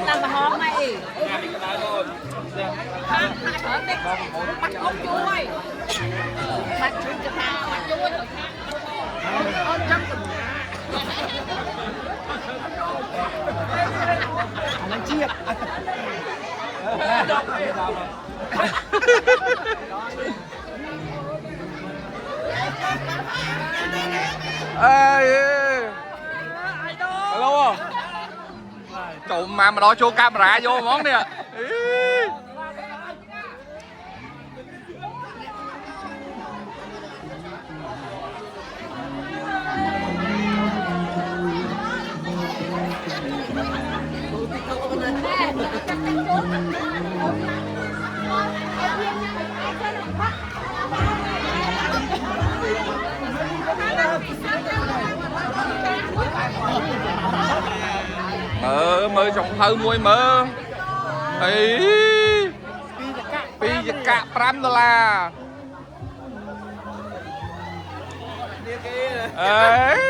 làm mà hòn này bắt ốc chuối bắt chuối cho tao bắt chuối nó chiếc hello trộm mà đó cho camera vô món nè mơ trong thơ môi mơ ấy pi giật cạ $5 ấy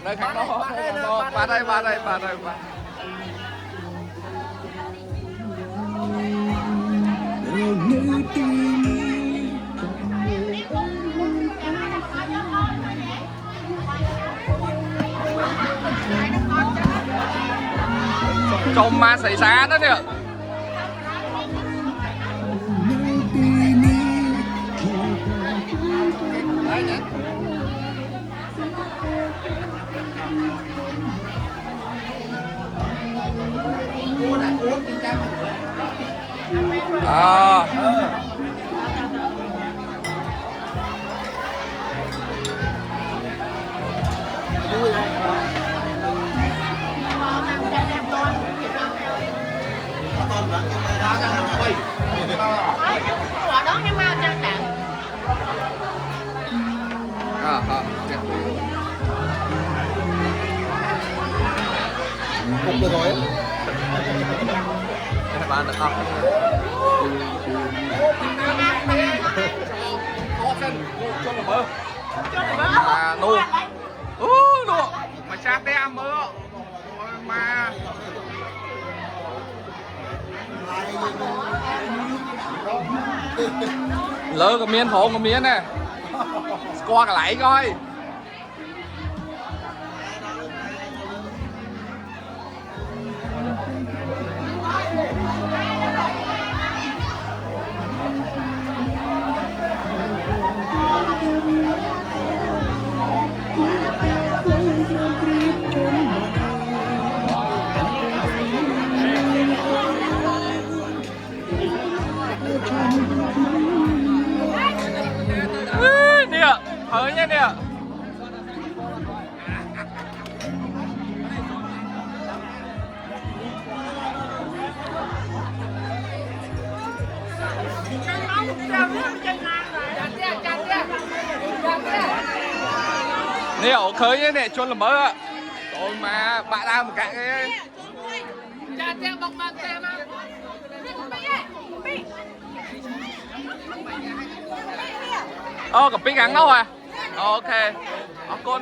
nơi khác đó ba đây trong ma xảy ra đó nè cũng được rồi bạn được không nô nô mà cha te mơ mà lỡ cái miếng thổ cái miếng nè qua cái lại coi nè thở nha nè nè ổ khơi nhé nè chôn là mơ ạ rồi mà bạn đang một cạnh cái cặp pin gắn đâu à ok côn